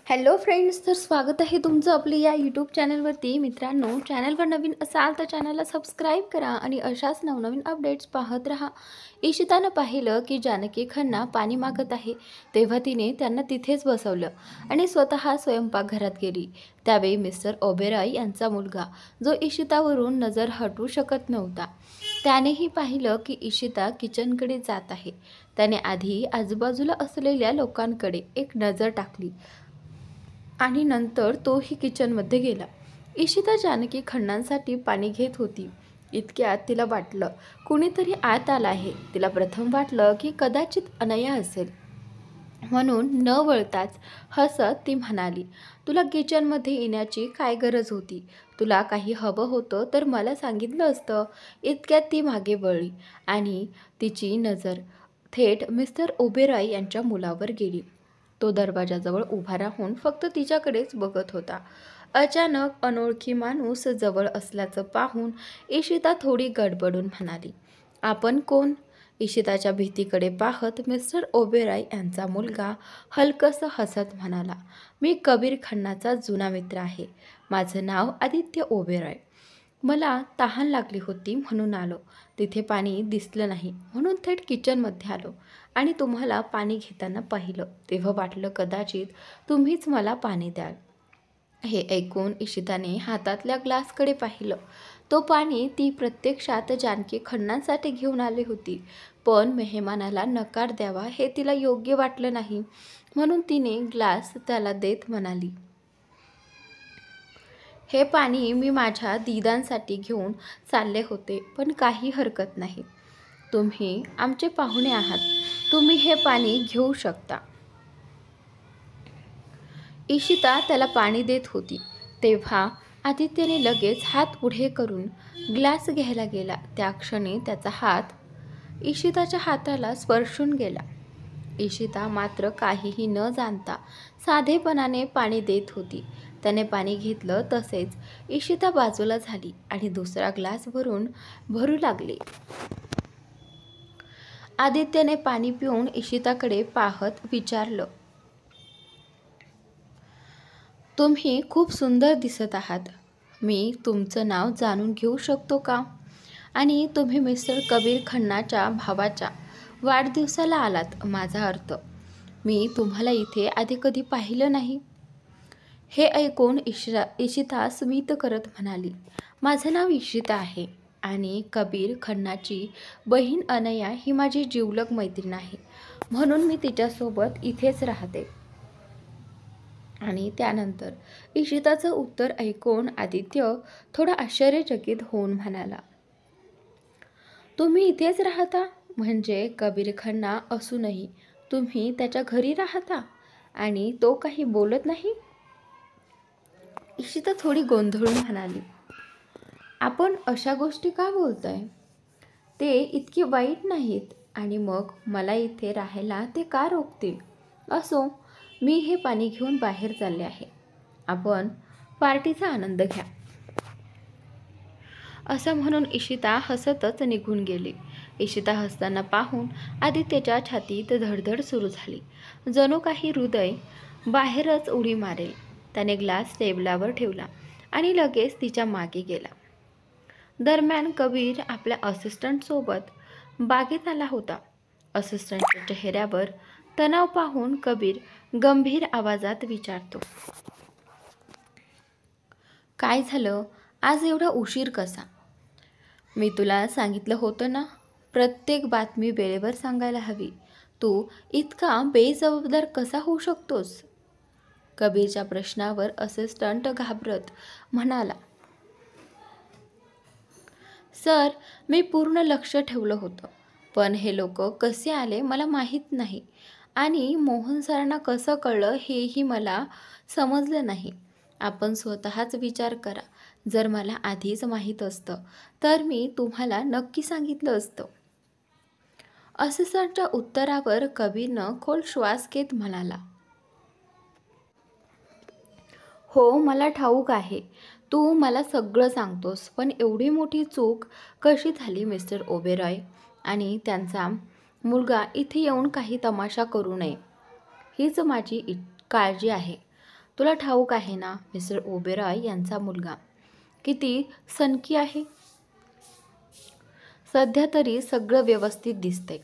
Hello friends, तर स्वागत आहे तुमचं आपल्या या यूट्यूब चॅनलवरती. मित्रांनो, चॅनलवर नवीन असाल तर चॅनलला सबस्क्राईब करा आणि अशाच नवनवीन अपडेट्स पाहत राहा. इशितानं पाहिलं की जानकी खन्ना पाणी मागत आहे, तेव्हा तिने त्यांना तिथेच बसवलं आणि स्वतः स्वयंपाकघरात गेली. त्यावेळी मिस्टर ओबेरॉय यांचा मुलगा, जो इशितावरून नजर हटवू शकत नव्हता, त्यानेही पाहिलं की इशिता किचनकडे जात आहे. त्याने आधी आजूबाजूला असलेल्या लोकांकडे एक नजर टाकली आणि नंतर तोही किचनमध्ये गेला. इशिता जानकी खन्नांसाठी पाणी घेत होती. इतक्यात तिला वाटलं कुणीतरी आत आलं आहे. तिला प्रथम वाटलं की कदाचित अनया असेल, म्हणून न वळताच हसत ती म्हणाली, तुला किचनमध्ये येण्याची काय गरज होती? तुला काही हवं होतं तर मला सांगितलं असतं. इतक्यात ती मागे वळली आणि तिची नजर थेट मिस्टर ओबेरॉय यांच्या मुलावर गेली. तो दरवाजाजवळ उभा राहून फक्त तिच्याकडेच बघत होता. अचानक अनोळखी माणूस जवळ असल्याचं पाहून इशिता थोडी गडबडून म्हणाली, आपण कोण? इशिताच्या भीतीकडे पाहत मिस्टर ओबेरॉय यांचा मुलगा हलकसं हसत म्हणाला, मी कबीर खन्नाचा जुना मित्र आहे. माझं नाव आदित्य ओबेरॉय. मला तहान लागली होती म्हणून आलो. तिथे पाणी दिसलं नाही म्हणून थेट किचनमध्ये आलो आणि तुम्हाला पाणी घेताना पाहिलं, तेव्हा वाटलं कदाचित तुम्हीच मला पाणी द्याल. हे ऐकून इशिताने हातातल्या ग्लासकडे पाहिलं. तो पाणी ती प्रत्यक्षात जानकी खन्नांसाठी घेऊन आली होती, पण मेहमानाला नकार द्यावा हे तिला योग्य वाटलं नाही, म्हणून तिने ग्लास त्याला देत म्हणाली, हे पाणी मी माझ्या दीदांसाठी घेऊन चालले होते, पण काही हरकत नाही. तुम्ही आमचे पाहुणे आहात, तुम्ही हे पाणी घेऊ शकता. इशिता त्याला पाणी देत होती तेव्हा आदित्यने लगेच हात पुढे करून ग्लास घ्यायला गेला. त्या क्षणी त्याचा हात इशिताच्या हाताला स्पर्शून गेला. इशिता मात्र काहीही न जाणता साधेपणाने पाणी देत होती. त्याने पाणी घेतलं तसेच इशिता बाजूला झाली आणि दुसरा ग्लास भरू लागली. आदित्यने पाणी पिऊन इशिताकडे पाहत विचारलं, तुम्ही खूप सुंदर दिसत आहात. मी तुमचं नाव जाणून घेऊ शकतो का? आणि तुम्ही मिस्टर कबीर खन्नाच्या भावाच्या वाढदिवसाला आलात. माझा अर्थ, मी तुम्हाला इथे आधी कधी पाहिलं नाही. हे ऐकून इशिता स्मित करत म्हणाली, माझं नाव इशिता आहे आणि कबीर खन्नाची बहीण अनया ही माझी जिवलग मैत्रीण आहे, म्हणून मी तिच्यासोबत इथेच राहते. आणि त्यानंतर इशिताचं उत्तर ऐकून आदित्य थोडा आश्चर्यचकित होऊन म्हणाला, तुम्ही इथेच राहता? म्हणजे कबीर खन्ना असूनही तुम्ही त्याच्या घरी राहता आणि तो काही बोलत नाही? इशिता थोडी गोंधळून म्हणाली, आपण अशा गोष्टी का बोलताय? ते इतके वाईट नाहीत आणि मग मला इथे राहायला ते का रोखतील? असो, मी हे पाणी घेऊन बाहेर चालले आहे. आपण पार्टीचा आनंद घ्या. असं म्हणून इशिता हसतच निघून गेली. इशिता हसताना पाहून आदित्यच्या छातीत धडधड सुरू झाली, जणू काही हृदय बाहेरच उडी मारेल. त्याने ग्लास टेबलावर ठेवला आणि लगेच तिच्या मागे गेला. दरम्यान कबीर आपल्या असिस्टंटसोबत बागेत आला होता. असिस्टंटच्या चेहऱ्यावर तणाव पाहून कबीर गंभीर आवाजात विचारतो, काय झालं? आज एवढा उशीर कसा? मी तुला सांगितलं होतं ना, प्रत्येक बातमी वेळेवर सांगायला हवी. तू इतका बेजबाबदार कसा होऊ शकतोस? कबीरच्या प्रश्नावर असिस्टंट घाबरत म्हणाला, सर, मी पूर्ण लक्ष ठेवलं होतं, पण हे लोक कसे आले मला माहीत नाही आणि मोहन सरांना कसं कळलं हेही मला समजलं नाही. आपण स्वतःच विचार करा. जर मला आधीच माहीत असतं तर मी तुम्हाला नक्की सांगितलं असतं. असिस्टंटच्या उत्तरावर कबीरनं खोल श्वास घेत म्हणाला, हो, मला ठाऊक आहे. तू मला सगळं सांगतोस, पण एवढी मोठी चूक कशी झाली? मिस्टर ओबेरॉय आणि त्यांचा मुलगा इथे येऊन काही तमाशा करू नये, हीच माझी काळजी आहे. तुला ठाऊक आहे ना, मिस्टर ओबेरॉय यांचा मुलगा किती सनकी आहे. सध्या तरी सगळं व्यवस्थित दिसतंय.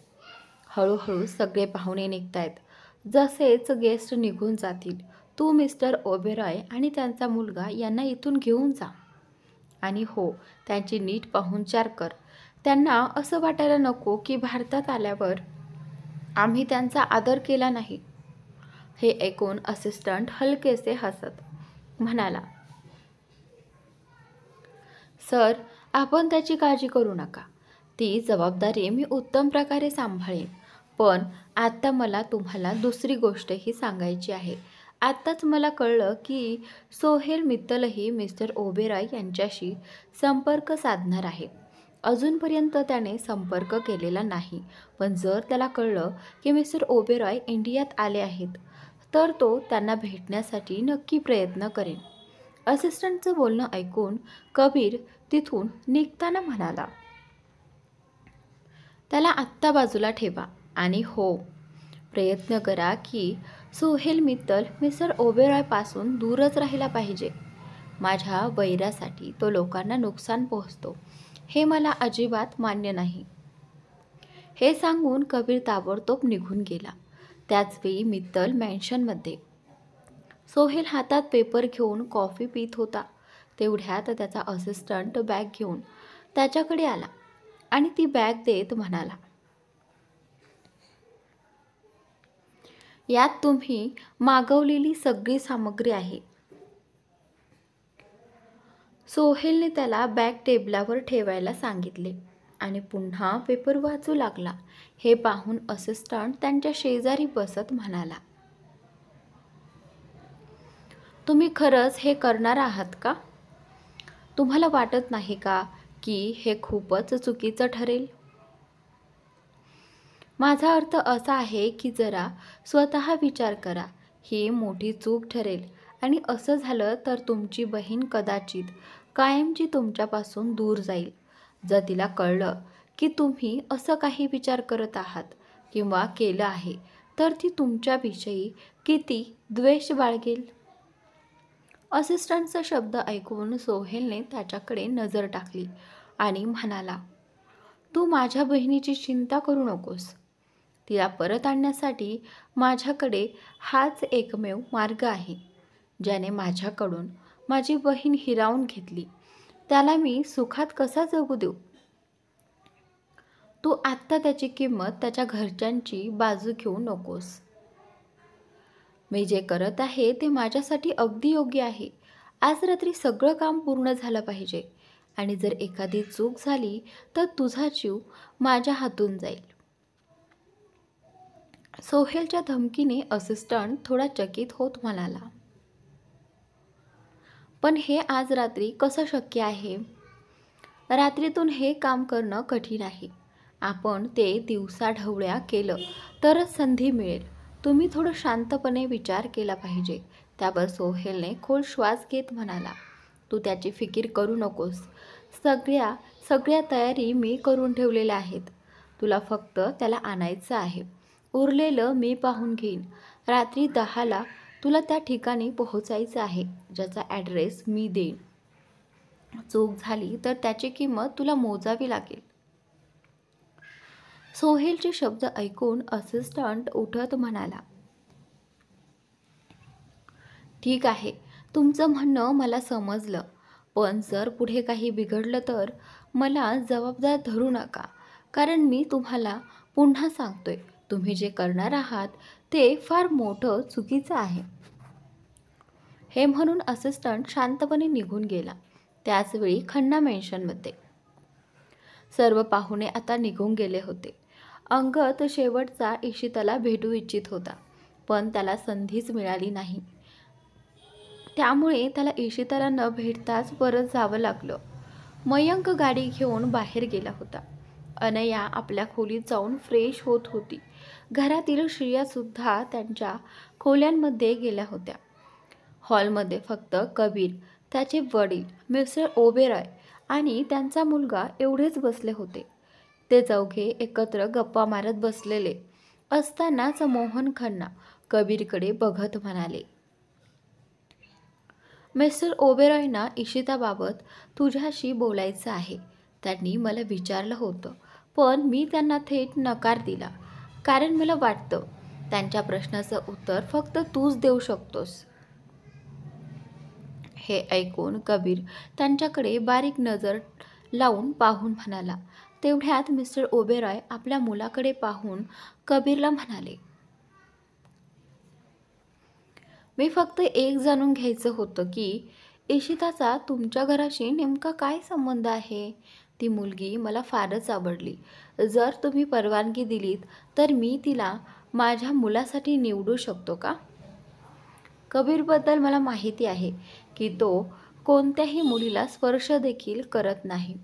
हळूहळू सगळे पाहुणे निघतायत. जसेच गेस्ट निघून जातील, तू मिस्टर ओबेरॉय आणि त्यांचा मुलगा यांना इथून घेऊन जा. आणि हो, त्यांची नीट पाहुणचार कर. त्यांना असं वाटायला नको की भारतात आल्यावर आम्ही त्यांचा आदर केला नाही. हे ऐकून असिस्टंट हलकेसे हसत म्हणाला, सर, आपण त्याची काळजी करू नका. ती जबाबदारी मी उत्तम प्रकारे सांभाळेन. पण आत्ता मला तुम्हाला दुसरी गोष्टही सांगायची आहे. आत्ताच मला कळलं की सोहेल मित्तलही मिस्टर ओबेरॉय यांच्याशी संपर्क साधणार आहे. अजूनपर्यंत त्याने संपर्क केलेला नाही. पण जर त्याला कळलं की मिस्टर ओबेरॉय इंडियात आले आहेत, तर तो त्यांना भेटण्यासाठी नक्की प्रयत्न करेन. असिस्टंटचं बोलणं ऐकून कबीर तिथून निघताना म्हणाला, त्याला आत्ता बाजूला ठेवा. आणि हो, प्रयत्न करा की सोहेल मित्तल मिस्टर ओबेरॉयपासून दूरच राहिला पाहिजे. माझ्या वैरासाठी तो लोकांना नुकसान पोहोचतो, हे मला अजिबात मान्य नाही. हे सांगून कबीर ताबडतोब निघून गेला. त्याचवेळी मित्तल मॅन्शनमध्ये सोहेल हातात पेपर घेऊन कॉफी पित होता. तेवढ्यात त्याचा असिस्टंट बॅग घेऊन त्याच्याकडे आला आणि ती बॅग देत म्हणाला, यात तुम्ही मागवलेली सगळी सामग्री आहे. सोहेलने त्याला बॅग टेबलावर ठेवायला सांगितले आणि पुन्हा पेपर वाचू लागला. हे पाहून असिस्टंट त्यांच्या शेजारी बसत म्हणाला, तुम्ही खरंच हे करणार आहात का? तुम्हाला वाटत नाही का की हे खूपच चुकीचं ठरेल? माझा अर्थ असा आहे की जरा स्वतः विचार करा. ही मोठी चूक ठरेल आणि असं झालं तर तुमची बहीण कदाचित कायमची तुमच्यापासून दूर जाईल. जर तिला कळलं की तुम्ही असं काही विचार करत आहात किंवा केलं आहे, तर ती तुमच्याविषयी किती द्वेष बाळगेल. असिस्टंटचा शब्द ऐकून सोहेलने त्याच्याकडे नजर टाकली आणि म्हणाला, तू माझ्या बहिणीची चिंता करू नकोस. तिला परत आणण्यासाठी माझ्याकडे हाच एकमेव मार्ग आहे. ज्याने माझ्याकडून माझी बहीण हिरावून घेतली, त्याला मी सुखात कसा जगू देऊ? तू आत्ता त्याची किंमत त्याच्या घरच्यांची बाजू घेऊ नकोस. मी जे करत आहे ते माझ्यासाठी अगदी योग्य आहे. आज रात्री सगळं काम पूर्ण झालं पाहिजे आणि जर एखादी चूक झाली तर तुझा जीव माझ्या हातून जाईल. सोहेलच्या धमकीने असिस्टंट थोडा चकित होत म्हणाला, पण हे आज रात्री कसं शक्य आहे? रात्रीतून हे काम करणं कठीण आहे. आपण ते दिवसाढवळ्या केलं तरच संधी मिळेल. तुम्ही थोडं शांतपणे विचार केला पाहिजे. त्यावर सोहेलने खोल श्वास घेत म्हणाला, तू त्याची फिकीर करू नकोस. सगळ्या तयारी मी करून ठेवलेल्या आहेत. तुला फक्त त्याला आणायचं आहे. उरलेलं मी पाहून घेईन. रात्री 10ला तुला त्या ठिकाणी पोहोचायचं आहे ज्याचा ॲड्रेस मी देईन. चूक झाली तर त्याची किंमत तुला मोजावी लागेल. सोहेलचे शब्द ऐकून असिस्टंट उठत म्हणाला, ठीक आहे, तुमचं म्हणणं मला समजलं. पण जर पुढे काही बिघडलं तर मला जबाबदार धरू नका. कारण मी तुम्हाला पुन्हा सांगतोय, तुम्ही जे करणार आहात ते फार मोठं चुकीचं आहे. हे म्हणून असिस्टंट शांतपणे निघून गेला. त्याचवेळी खन्ना मेन्शनमध्ये सर्व पाहुणे आता निघून गेले होते. अंगद शेवटचा इशिताला भेटू इच्छित होता, पण त्याला संधीच मिळाली नाही. त्यामुळे त्याला इशिताला न भेटताच परत जावं लागलं. मयंक गाडी घेऊन बाहेर गेला होता. अनया आपल्या खोलीत जाऊन फ्रेश होत होती. घरातील श्रियासुद्धा त्यांच्या खोल्यांमध्ये गेल्या होत्या. हॉलमध्ये फक्त कबीर, त्याचे वडील, मिस्टर ओबेरॉय आणि त्यांचा मुलगा एवढेच बसले होते. ते चौघे एकत्र गप्पा मारत बसलेले असतानाच मोहन खन्ना कबीरकडे बघत म्हणाले, मिस्टर ओबेरॉयना इशिताबाबत तुझ्याशी बोलायचं आहे. त्यांनी मला विचारलं होतं, पण मी त्यांना थेट नकार दिला. कारण मला वाटतं त्यांच्या प्रश्नाचं उत्तर फक्त तूच देऊ शकतोस. हे ऐकून कबीर त्यांच्याकडे बारीक नजर लावून पाहून म्हणाला. तेवढ्यात मिस्टर ओबेरॉय आपल्या मुलाकडे पाहून कबीरला म्हणाले, मी फक्त एक जाणून घ्यायचं होतं की इशिताचा तुमच्या घराशी नेमका काय संबंध आहे. ती मुलगी मला फारच आवडली. जर तुम्ही परवानगी दिलीत तर मी तिला माझ्या मुलासाठी निवडू शकतो का? कबीरबद्दल मला माहिती आहे की तो कोणत्याही मुलीला स्पर्श देखील करत नाही.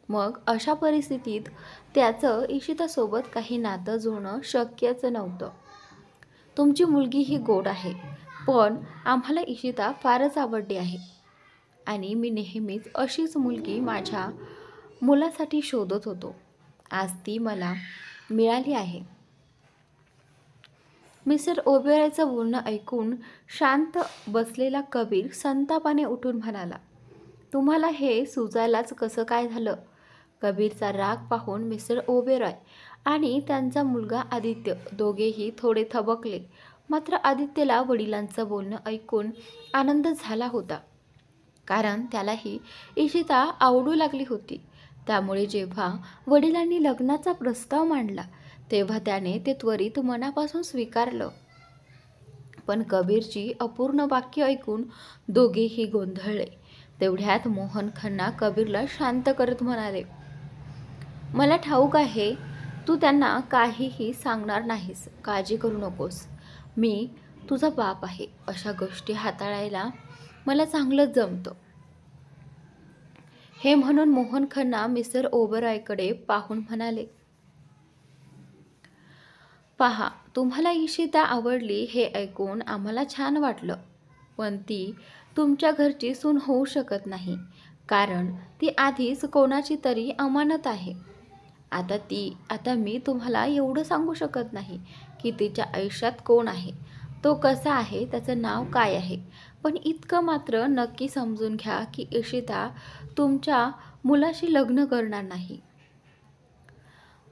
मग अशा परिस्थितीत त्याचं इशितासोबत काही नातं जुळणं शक्यच नव्हतं. तुमची मुलगी ही गोड आहे, पण आम्हाला इशिता फारच आवडली आहे आणि मी नेहमीच अशीच मुलगी माझ्या मुलासाठी शोधत होतो. आज ती मला मिळाली आहे. मिस्टर ओबेरॉयचं बोलणं ऐकून शांत बसलेला कबीर संतापाने उठून म्हणाला, तुम्हाला हे सुचायलाच कसं काय झालं? कबीरचा राग पाहून मिस्टर ओबेरॉय आणि त्यांचा मुलगा आदित्य दोघेही थोडे थबकले. मात्र आदित्यला वडिलांचं बोलणं ऐकून आनंद झाला होता, कारण त्यालाही इशिता आवडू लागली होती. त्यामुळे जेव्हा वडिलांनी लग्नाचा प्रस्ताव मांडला तेव्हा त्याने ते त्वरित मनापासून स्वीकारलं. पण कबीरची अपूर्ण वाक्य ऐकून दोघेही गोंधळले. तेवढ्यात मोहन खन्ना कबीरला शांत करत म्हणाले, मला ठाऊक आहे तू त्यांना काहीही सांगणार नाहीस. काळजी करू नकोस. मी तुझा बाप आहे. अशा गोष्टी हाताळायला मला चांगलंच जमतं. हे म्हणून मोहन खन्ना मिस्टर ओबेरॉयकडे पाहून म्हणाले, पहा, तुम्हाला इशिता आवडली हे ऐकून आम्हाला छान वाटलं, पण ती तुमच्या घरची सून होऊ शकत नाही, कारण ती आधीच कोणाची तरी अमानत आहे. आता मी तुम्हाला एवढं सांगू शकत नाही की तिच्या आयुष्यात कोण आहे, तो कसा आहे, त्याचं नाव काय आहे. पण इतकं मात्र नक्की समजून घ्या की इशिता तुमच्या मुलाशी लग्न करणार नाही.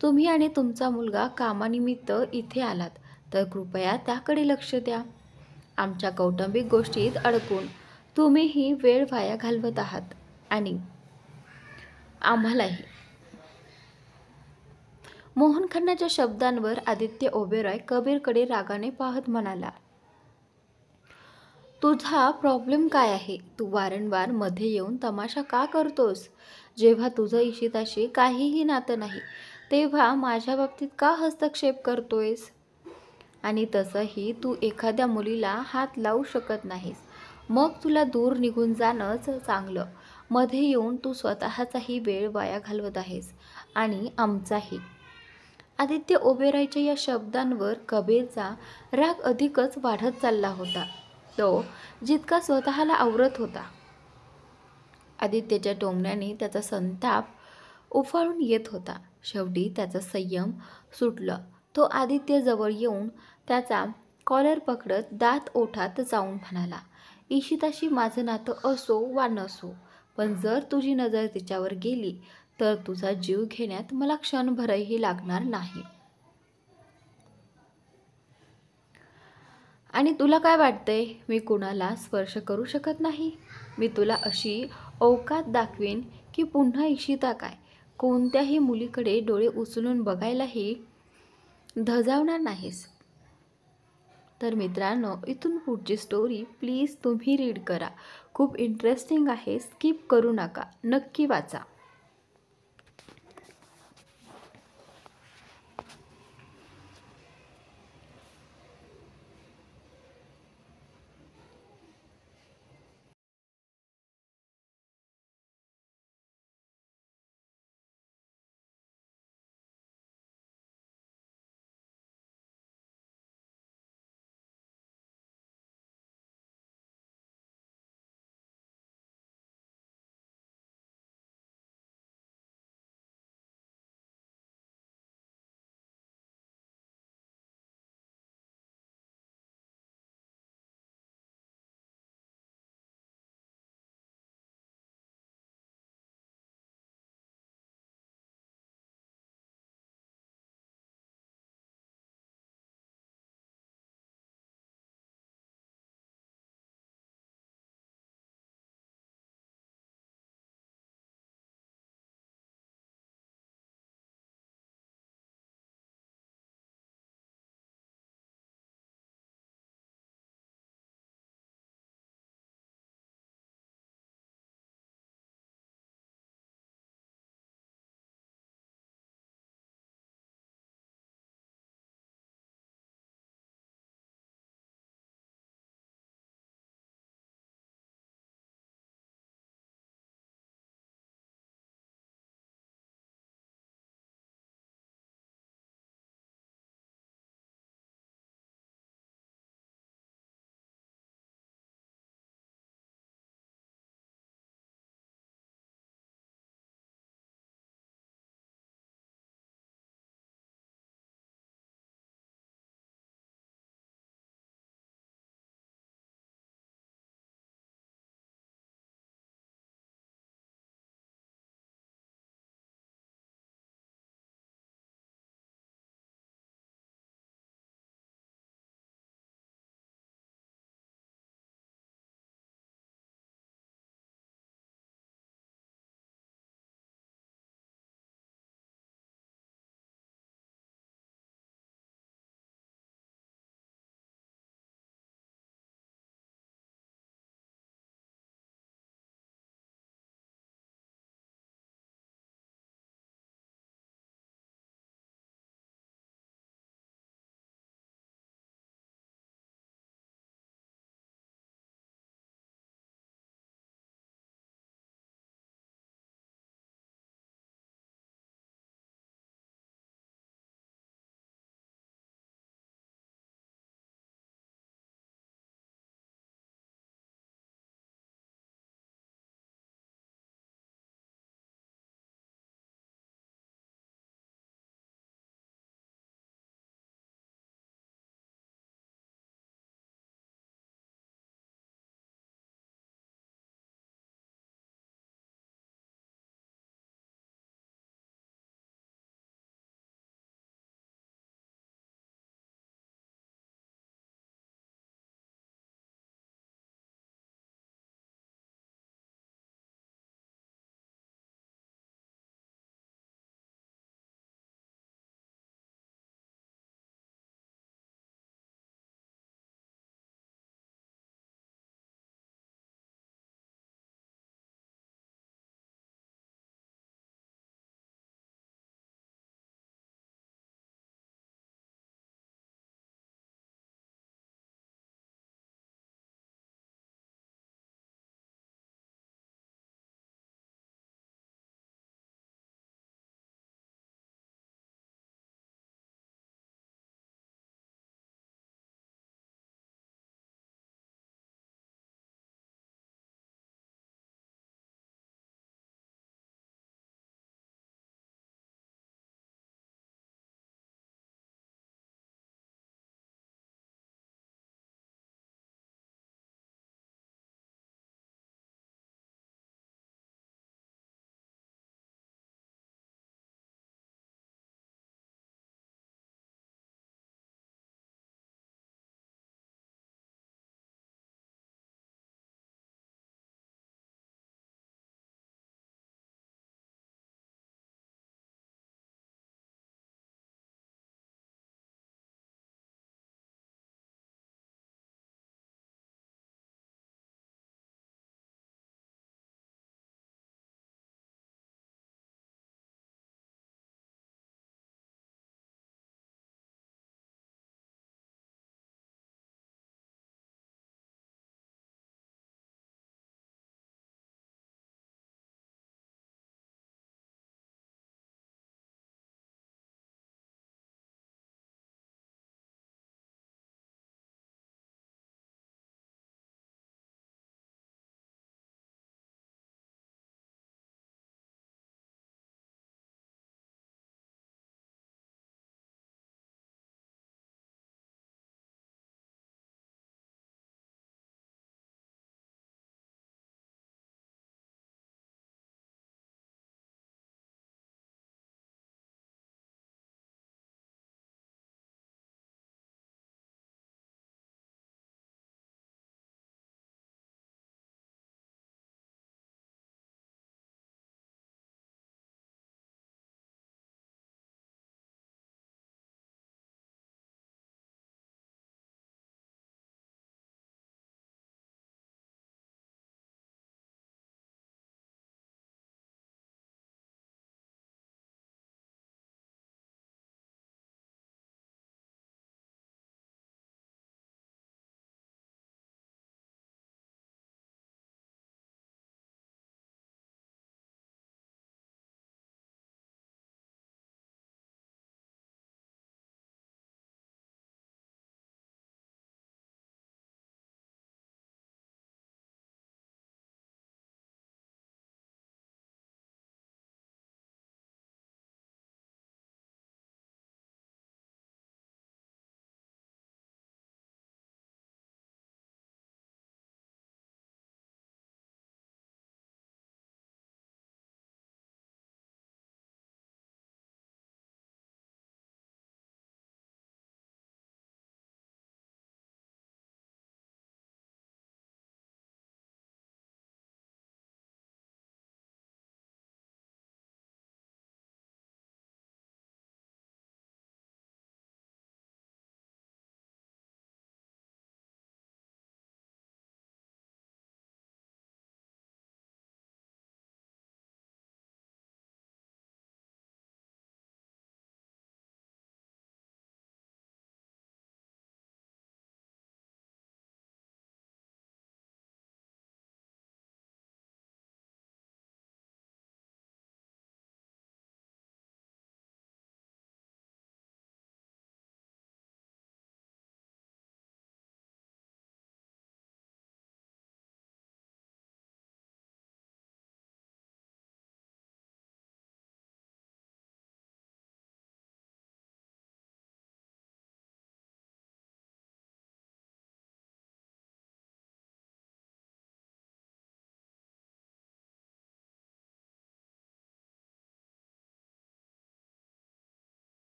तुम्ही आणि तुमचा मुलगा कामानिमित्त इथे आलात तर कृपया त्याकडे लक्ष द्या. आमच्या कौटुंबिक गोष्टीत अडकून तुम्हीही वेळ वाया घालवत आहात आणि आम्हालाही. मोहन खन्नाच्या शब्दांवर आदित्य ओबेरॉय कबीरकडे रागाने पाहत म्हणाला, तुझा प्रॉब्लेम काय आहे? तू वारंवार मध्ये येऊन तमाशा का करतोस? जेव्हा तुझं इशिताशी काहीही नातं नाही तेव्हा माझ्या बाबतीत का हस्तक्षेप करतोयस? आणि तसंही तू एखाद्या मुलीला हात लावू शकत नाहीस. मग तुला दूर निघून जाणंच चांगलं. मध्ये येऊन तू स्वतःचाही वेळ वाया घालवत आहेस आणि आमचाही. आदित्य ओबेरॉयच्या या शब्दांवर कबीरचा राग अधिकच वाढत चालला होता. तो जितका स्वतःला आवरत होता, आदित्यच्या टोमण्याने त्याचा संताप उफाळून येत होता. शेवटी त्याचा संयम सुटलं. तो आदित्य जवळ येऊन त्याचा कॉलर पकडत दात ओठात जाऊन म्हणाला, इशिताशी माझं नातं असो वा नसो, पण जर तुझी नजर तिच्यावर गेली तर तुझा जीव घेण्यात मला क्षणभरही लागणार नाही. आणि तुला काय वाटतंय, मी कुणाला स्पर्श करू शकत नाही? मी तुला अशी औकात दाखवीन की पुन्हा इशिता काय कोणत्याही मुलीकडे डोळे उचलून बघायलाही धजावणार नाहीस. तर मित्रांनो, इथून पुढची स्टोरी प्लीज तुम्ही रीड करा. खूप इंटरेस्टिंग आहे. स्किप करू नका. नक्की वाचा.